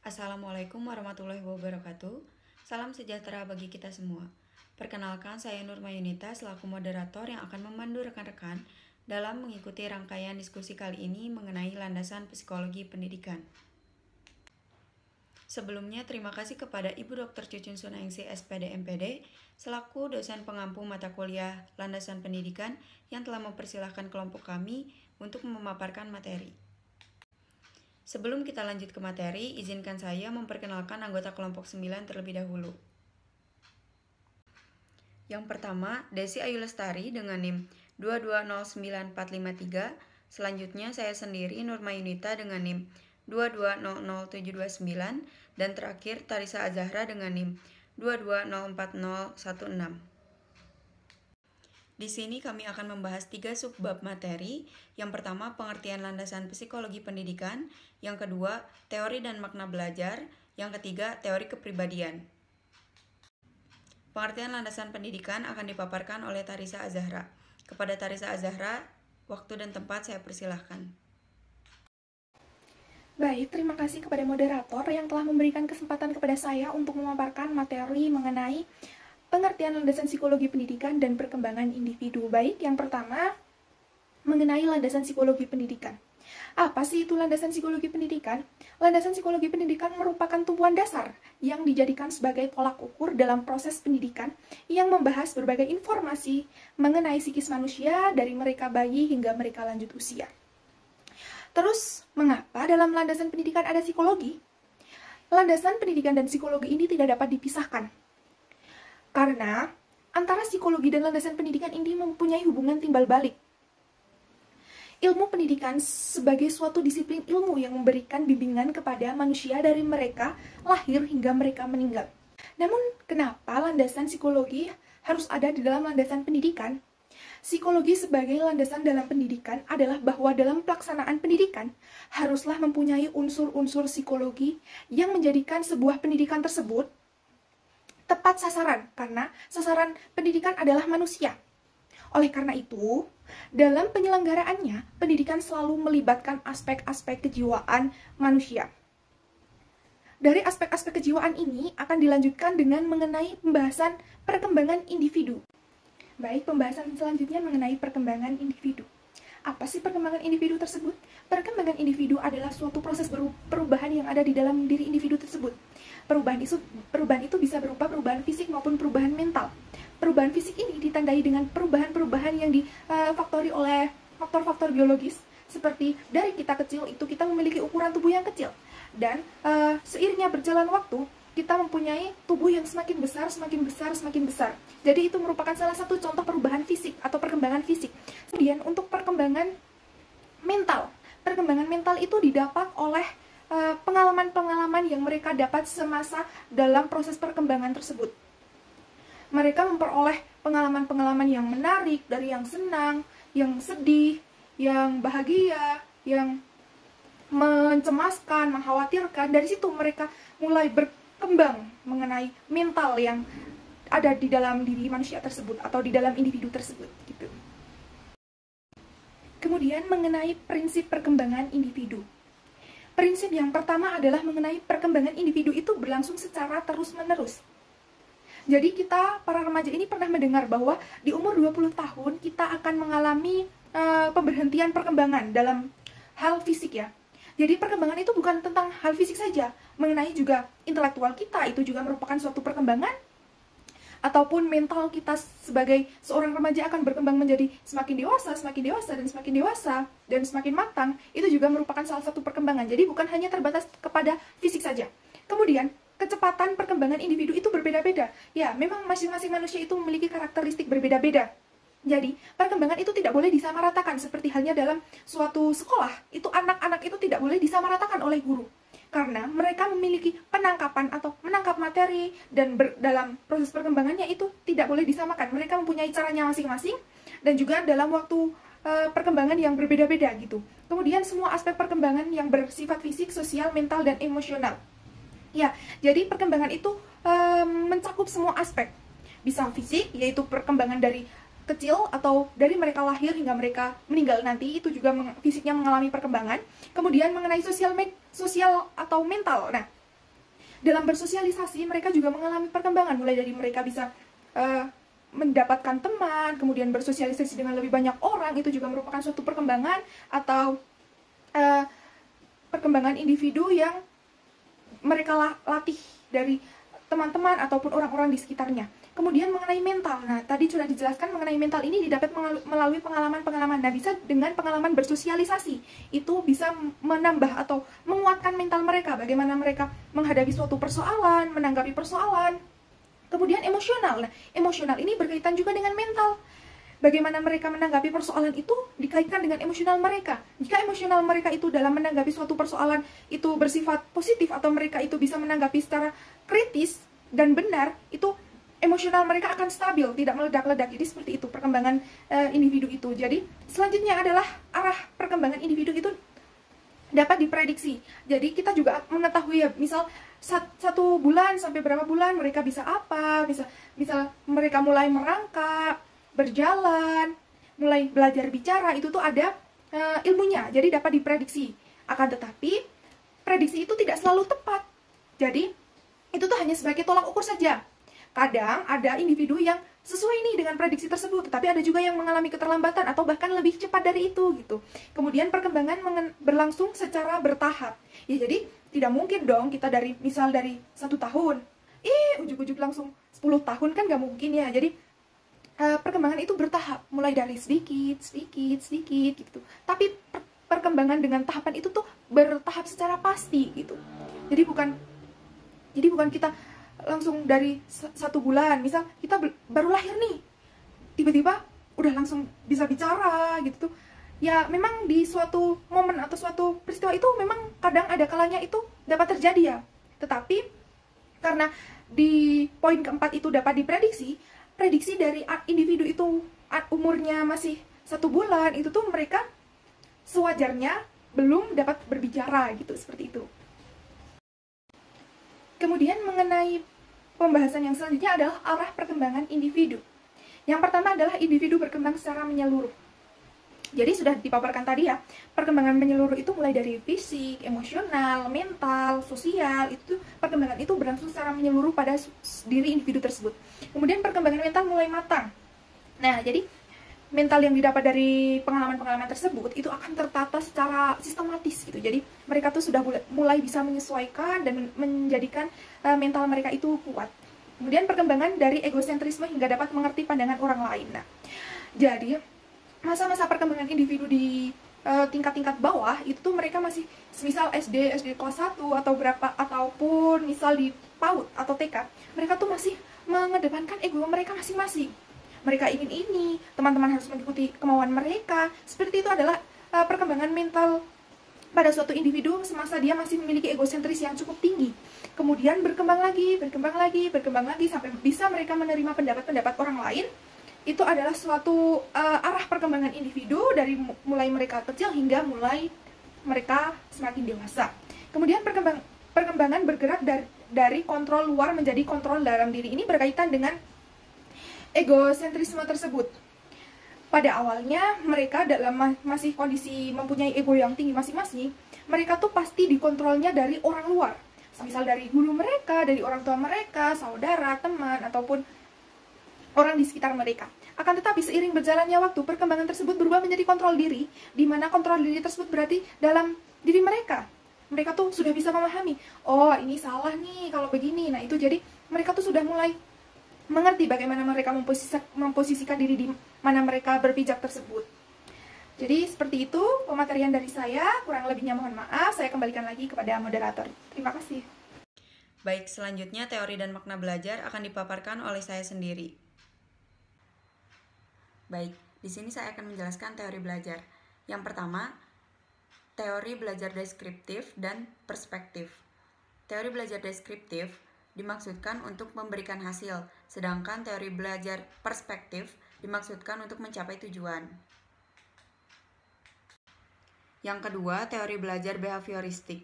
Assalamualaikum warahmatullahi wabarakatuh. Salam sejahtera bagi kita semua. Perkenalkan, saya Nurma Yunita selaku moderator yang akan memandu rekan-rekan dalam mengikuti rangkaian diskusi kali ini mengenai landasan psikologi pendidikan. Sebelumnya, terima kasih kepada Ibu Dr. Cucun Sunaingsi SPD MPD selaku dosen pengampu mata kuliah landasan pendidikan yang telah mempersilahkan kelompok kami untuk memaparkan materi. Sebelum kita lanjut ke materi, izinkan saya memperkenalkan anggota kelompok 9 terlebih dahulu. Yang pertama, Desi Ayu Lestari dengan NIM 2209453. Selanjutnya, saya sendiri Nurma Yunita dengan NIM 2200729. Dan terakhir, Tarisa Azahra dengan NIM 2204016. Di sini kami akan membahas 3 subbab materi. Yang pertama, pengertian landasan psikologi pendidikan. Yang kedua, teori dan makna belajar. Yang ketiga, teori kepribadian. Pengertian landasan pendidikan akan dipaparkan oleh Tarisa Azahra. Kepada Tarisa Azahra, waktu dan tempat saya persilahkan. Baik, terima kasih kepada moderator yang telah memberikan kesempatan kepada saya untuk memaparkan materi mengenai pengertian landasan psikologi pendidikan dan perkembangan individu. Baik, yang pertama mengenai landasan psikologi pendidikan. Apa sih itu landasan psikologi pendidikan? Landasan psikologi pendidikan merupakan tumpuan dasar yang dijadikan sebagai tolak ukur dalam proses pendidikan yang membahas berbagai informasi mengenai psikis manusia dari mereka bayi hingga mereka lanjut usia. Terus, mengapa dalam landasan pendidikan ada psikologi? Landasan pendidikan dan psikologi ini tidak dapat dipisahkan. Karena antara psikologi dan landasan pendidikan ini mempunyai hubungan timbal balik. Ilmu pendidikan sebagai suatu disiplin ilmu yang memberikan bimbingan kepada manusia dari mereka lahir hingga mereka meninggal. Namun, kenapa landasan psikologi harus ada di dalam landasan pendidikan? Psikologi sebagai landasan dalam pendidikan adalah bahwa dalam pelaksanaan pendidikan haruslah mempunyai unsur-unsur psikologi yang menjadikan sebuah pendidikan tersebut tepat sasaran, karena sasaran pendidikan adalah manusia. Oleh karena itu, dalam penyelenggaraannya, pendidikan selalu melibatkan aspek-aspek kejiwaan manusia. Dari aspek-aspek kejiwaan ini akan dilanjutkan dengan mengenai pembahasan perkembangan individu. Baik, pembahasan selanjutnya mengenai perkembangan individu. Apa sih perkembangan individu tersebut? Perkembangan individu adalah suatu proses perubahan yang ada di dalam diri individu tersebut. Perubahan itu bisa berupa perubahan fisik maupun perubahan mental. Perubahan fisik ini ditandai dengan perubahan-perubahan yang difaktori oleh faktor-faktor biologis, seperti dari kita kecil itu kita memiliki ukuran tubuh yang kecil. Dan seiringnya berjalan waktu, kita mempunyai tubuh yang semakin besar, semakin besar, semakin besar. Jadi itu merupakan salah satu contoh perubahan fisik atau perkembangan fisik. Kemudian untuk perkembangan mental. Perkembangan mental itu didapat oleh pengalaman-pengalaman yang mereka dapat semasa dalam proses perkembangan tersebut. Mereka memperoleh pengalaman-pengalaman yang menarik, dari yang senang, yang sedih, yang bahagia, yang mencemaskan, mengkhawatirkan. Dari situ mereka mulai berkembang mengenai mental yang ada di dalam diri manusia tersebut atau di dalam individu tersebut gitu. Kemudian mengenai prinsip perkembangan individu. Prinsip yang pertama adalah mengenai perkembangan individu itu berlangsung secara terus-menerus. Jadi kita, para remaja ini pernah mendengar bahwa di umur 20 tahun kita akan mengalami pemberhentian perkembangan dalam hal fisik ya. Jadi perkembangan itu bukan tentang hal fisik saja, mengenai juga intelektual kita, itu juga merupakan suatu perkembangan. Ataupun mental kita sebagai seorang remaja akan berkembang menjadi semakin dewasa, dan semakin dewasa, dan semakin matang. Itu juga merupakan salah satu perkembangan. Jadi bukan hanya terbatas kepada fisik saja. Kemudian, kecepatan perkembangan individu itu berbeda-beda. Ya, memang masing-masing manusia itu memiliki karakteristik berbeda-beda. Jadi, perkembangan itu tidak boleh disamaratakan. Seperti halnya dalam suatu sekolah, itu anak-anak itu tidak boleh disamaratakan oleh guru. Karena mereka memiliki penangkapan atau menangkap materi dan dalam proses perkembangannya itu tidak boleh disamakan. Mereka mempunyai caranya masing-masing dan juga dalam waktu perkembangan yang berbeda-beda gitu. Kemudian semua aspek perkembangan yang bersifat fisik, sosial, mental, dan emosional. Ya, jadi perkembangan itu mencakup semua aspek. Bisa fisik, yaitu perkembangan dari kecil atau dari mereka lahir hingga mereka meninggal nanti, itu juga fisiknya mengalami perkembangan. Kemudian mengenai sosial atau mental. Nah, dalam bersosialisasi mereka juga mengalami perkembangan, mulai dari mereka bisa mendapatkan teman, kemudian bersosialisasi dengan lebih banyak orang, itu juga merupakan suatu perkembangan atau perkembangan individu yang mereka latih dari teman-teman ataupun orang-orang di sekitarnya. Kemudian mengenai mental, nah tadi sudah dijelaskan mengenai mental ini didapat melalui pengalaman-pengalaman. Nah, bisa dengan pengalaman bersosialisasi, itu bisa menambah atau menguatkan mental mereka, bagaimana mereka menghadapi suatu persoalan, menanggapi persoalan. Kemudian emosional, nah emosional ini berkaitan juga dengan mental. Bagaimana mereka menanggapi persoalan itu dikaitkan dengan emosional mereka. Jika emosional mereka itu dalam menanggapi suatu persoalan itu bersifat positif atau mereka itu bisa menanggapi secara kritis dan benar, itu emosional mereka akan stabil, tidak meledak-ledak. Jadi seperti itu perkembangan individu itu. Jadi selanjutnya adalah arah perkembangan individu itu dapat diprediksi. Jadi kita juga mengetahui ya, misal 1 bulan sampai berapa bulan mereka bisa apa, misal mereka mulai merangkak, berjalan, mulai belajar bicara, itu tuh ada ilmunya, jadi dapat diprediksi. Akan tetapi prediksi itu tidak selalu tepat, jadi itu tuh hanya sebagai tolak ukur saja. Kadang ada individu yang sesuai nih dengan prediksi tersebut, tetapi ada juga yang mengalami keterlambatan atau bahkan lebih cepat dari itu gitu. Kemudian perkembangan berlangsung secara bertahap. Ya, jadi tidak mungkin dong kita misal dari 1 tahun, ujuk-ujuk langsung 10 tahun kan nggak mungkin ya. Jadi perkembangan itu bertahap, mulai dari sedikit gitu. Tapi perkembangan dengan tahapan itu tuh bertahap secara pasti gitu. Jadi bukan kita langsung dari 1 bulan, misal kita baru lahir nih, tiba-tiba udah langsung bisa bicara gitu tuh. Ya memang di suatu momen atau suatu peristiwa itu memang kadang ada kalanya itu dapat terjadi ya. Tetapi karena di poin keempat itu dapat diprediksi, prediksi dari individu itu umurnya masih 1 bulan, itu tuh mereka sewajarnya belum dapat berbicara gitu, seperti itu. Kemudian mengenai pembahasan yang selanjutnya adalah arah perkembangan individu. Yang pertama adalah individu berkembang secara menyeluruh. Jadi sudah dipaparkan tadi ya, perkembangan menyeluruh itu mulai dari fisik, emosional, mental, sosial, itu perkembangan itu berlangsung secara menyeluruh pada diri individu tersebut. Kemudian perkembangan mental mulai matang. Nah, jadi mental yang didapat dari pengalaman-pengalaman tersebut itu akan tertata secara sistematis gitu. Jadi mereka tuh sudah mulai bisa menyesuaikan dan menjadikan mental mereka itu kuat. Kemudian perkembangan dari egosentrisme hingga dapat mengerti pandangan orang lain. Nah, jadi masa-masa perkembangan individu di tingkat-tingkat bawah itu tuh mereka masih misal SD kelas 1 atau berapa, ataupun misal di PAUD atau TK, mereka tuh masih mengedepankan ego mereka masing-masing. Mereka ingin ini, teman-teman harus mengikuti kemauan mereka. Seperti itu adalah perkembangan mental pada suatu individu semasa dia masih memiliki egosentris yang cukup tinggi. Kemudian berkembang lagi sampai bisa mereka menerima pendapat-pendapat orang lain. Itu adalah suatu arah perkembangan individu dari mulai mereka kecil hingga mulai mereka semakin dewasa. Kemudian perkembangan bergerak dari kontrol luar menjadi kontrol dalam diri. Ini berkaitan dengan egosentrisme tersebut. Pada awalnya mereka dalam masih kondisi mempunyai ego yang tinggi masing-masing, mereka tuh pasti dikontrolnya dari orang luar. Misal dari guru mereka, dari orang tua mereka, saudara, teman, ataupun orang di sekitar mereka. Akan tetapi seiring berjalannya waktu, perkembangan tersebut berubah menjadi kontrol diri, di mana kontrol diri tersebut berarti dalam diri mereka. Mereka tuh sudah bisa memahami, oh ini salah nih kalau begini. Nah itu jadi mereka tuh sudah mulai mengerti bagaimana mereka memposisikan diri di mana mereka berpijak tersebut. Jadi seperti itu pematerian dari saya, kurang lebihnya mohon maaf, saya kembalikan lagi kepada moderator. Terima kasih. Baik, selanjutnya teori dan makna belajar akan dipaparkan oleh saya sendiri. Baik, di sini saya akan menjelaskan teori belajar. Yang pertama, teori belajar deskriptif dan perspektif. Teori belajar deskriptif dimaksudkan untuk memberikan hasil, sedangkan teori belajar perspektif dimaksudkan untuk mencapai tujuan. Yang kedua, teori belajar behavioristik.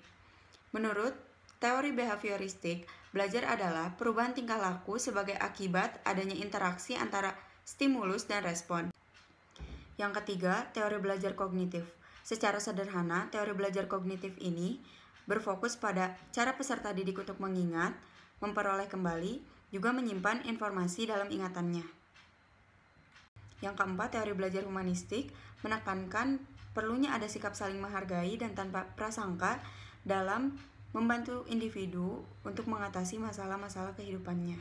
Menurut teori behavioristik, belajar adalah perubahan tingkah laku sebagai akibat adanya interaksi antara stimulus dan respon. Yang ketiga, teori belajar kognitif. Secara sederhana, teori belajar kognitif ini berfokus pada cara peserta didik untuk mengingat, memperoleh kembali, juga menyimpan informasi dalam ingatannya. Yang keempat, teori belajar humanistik menekankan perlunya ada sikap saling menghargai dan tanpa prasangka dalam membantu individu untuk mengatasi masalah-masalah kehidupannya.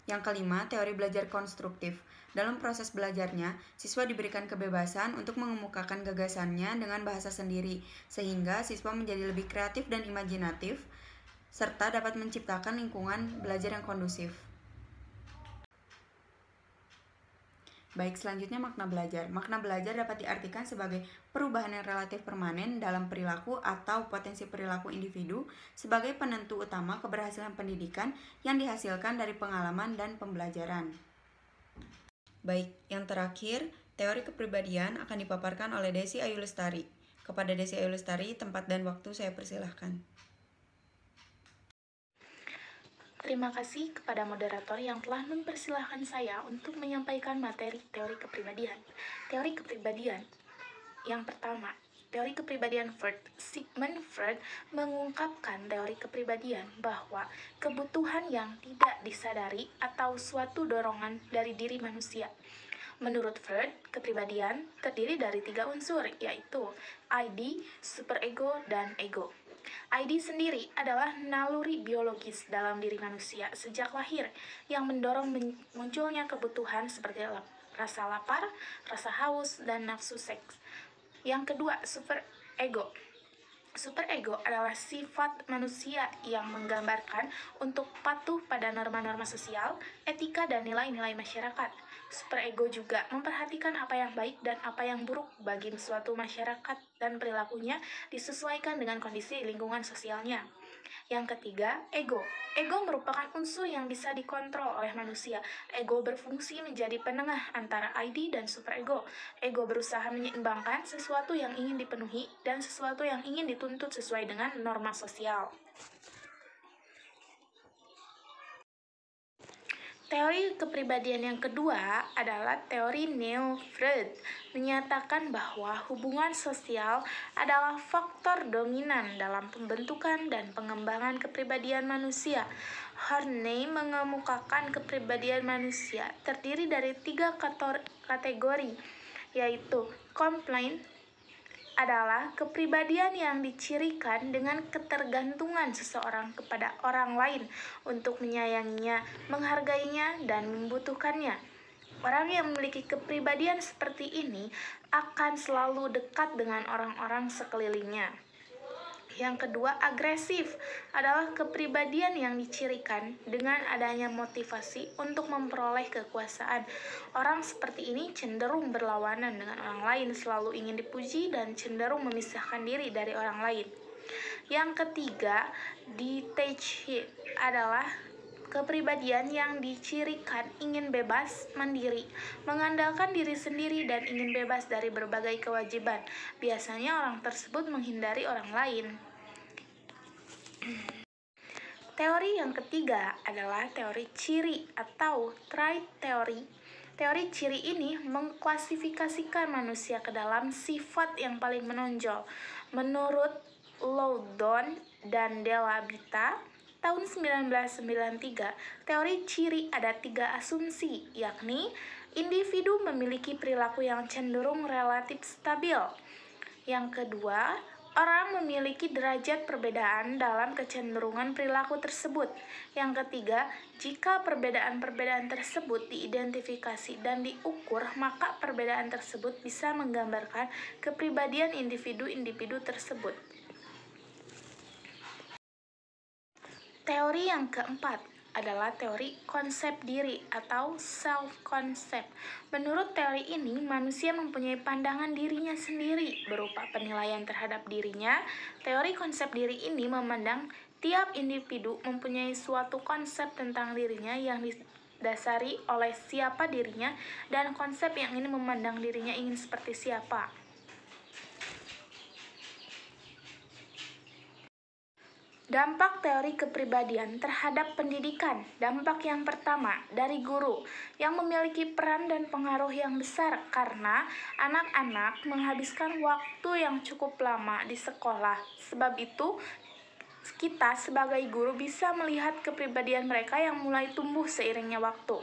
Yang kelima, teori belajar konstruktif. Dalam proses belajarnya, siswa diberikan kebebasan untuk mengemukakan gagasannya dengan bahasa sendiri, sehingga siswa menjadi lebih kreatif dan imajinatif, serta dapat menciptakan lingkungan belajar yang kondusif. Baik, selanjutnya makna belajar. Makna belajar dapat diartikan sebagai perubahan yang relatif permanen dalam perilaku atau potensi perilaku individu sebagai penentu utama keberhasilan pendidikan yang dihasilkan dari pengalaman dan pembelajaran. Baik, yang terakhir, teori kepribadian akan dipaparkan oleh Desi Ayu Lestari. Kepada Desi Ayu Lestari, tempat dan waktu saya persilahkan. Terima kasih kepada moderator yang telah mempersilahkan saya untuk menyampaikan materi teori kepribadian. Teori kepribadian yang pertama, teori kepribadian Freud. Sigmund Freud mengungkapkan teori kepribadian bahwa kebutuhan yang tidak disadari atau suatu dorongan dari diri manusia. Menurut Freud, kepribadian terdiri dari 3 unsur, yaitu ID, superego, dan ego. ID sendiri adalah naluri biologis dalam diri manusia sejak lahir yang mendorong munculnya kebutuhan seperti rasa lapar, rasa haus, dan nafsu seks. Yang kedua, superego. Superego adalah sifat manusia yang menggambarkan untuk patuh pada norma-norma sosial, etika, dan nilai-nilai masyarakat. Superego juga memperhatikan apa yang baik dan apa yang buruk bagi suatu masyarakat dan perilakunya disesuaikan dengan kondisi lingkungan sosialnya. Yang ketiga, ego. Ego merupakan unsur yang bisa dikontrol oleh manusia. Ego berfungsi menjadi penengah antara ID dan superego. Ego berusaha menyeimbangkan sesuatu yang ingin dipenuhi dan sesuatu yang ingin dituntut sesuai dengan norma sosial. Teori kepribadian yang kedua adalah teori neo-Freud, menyatakan bahwa hubungan sosial adalah faktor dominan dalam pembentukan dan pengembangan kepribadian manusia. Horney mengemukakan kepribadian manusia terdiri dari 3 kategori, yaitu complaint, adalah kepribadian yang dicirikan dengan ketergantungan seseorang kepada orang lain untuk menyayanginya, menghargainya, dan membutuhkannya. Orang yang memiliki kepribadian seperti ini akan selalu dekat dengan orang-orang sekelilingnya. Yang kedua, agresif adalah kepribadian yang dicirikan dengan adanya motivasi untuk memperoleh kekuasaan. Orang seperti ini cenderung berlawanan dengan orang lain, selalu ingin dipuji dan cenderung memisahkan diri dari orang lain. Yang ketiga, detached adalah kepribadian yang dicirikan ingin bebas, mandiri, mengandalkan diri sendiri dan ingin bebas dari berbagai kewajiban. Biasanya orang tersebut menghindari orang lain. Teori yang ketiga adalah teori ciri atau trait teori. Teori ciri ini mengklasifikasikan manusia ke dalam sifat yang paling menonjol. Menurut Loudon dan Della Vita, tahun 1993, teori ciri ada 3 asumsi, yakni individu memiliki perilaku yang cenderung relatif stabil. Yang kedua, orang memiliki derajat perbedaan dalam kecenderungan perilaku tersebut. Yang ketiga, jika perbedaan-perbedaan tersebut diidentifikasi dan diukur, maka perbedaan tersebut bisa menggambarkan kepribadian individu-individu tersebut. Teori yang keempat adalah teori konsep diri atau self-concept. Menurut teori ini, manusia mempunyai pandangan dirinya sendiri berupa penilaian terhadap dirinya. Teori konsep diri ini memandang tiap individu mempunyai suatu konsep tentang dirinya yang didasari oleh siapa dirinya dan konsep yang ini memandang dirinya ingin seperti siapa. Dampak teori kepribadian terhadap pendidikan. Dampak yang pertama dari guru yang memiliki peran dan pengaruh yang besar karena anak-anak menghabiskan waktu yang cukup lama di sekolah. Sebab itu, kita sebagai guru bisa melihat kepribadian mereka yang mulai tumbuh seiringnya waktu.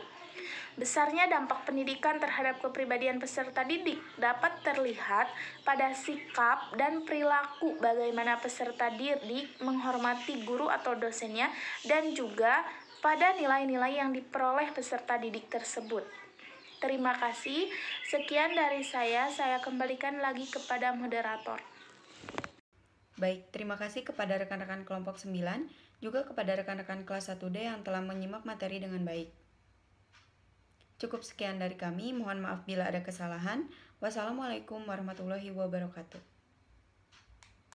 Besarnya dampak pendidikan terhadap kepribadian peserta didik dapat terlihat pada sikap dan perilaku bagaimana peserta didik menghormati guru atau dosennya dan juga pada nilai-nilai yang diperoleh peserta didik tersebut. Terima kasih. Sekian dari saya kembalikan lagi kepada moderator. Baik, terima kasih kepada rekan-rekan kelompok 9, juga kepada rekan-rekan kelas 1D yang telah menyimak materi dengan baik. Cukup sekian dari kami, mohon maaf bila ada kesalahan. Wassalamualaikum warahmatullahi wabarakatuh.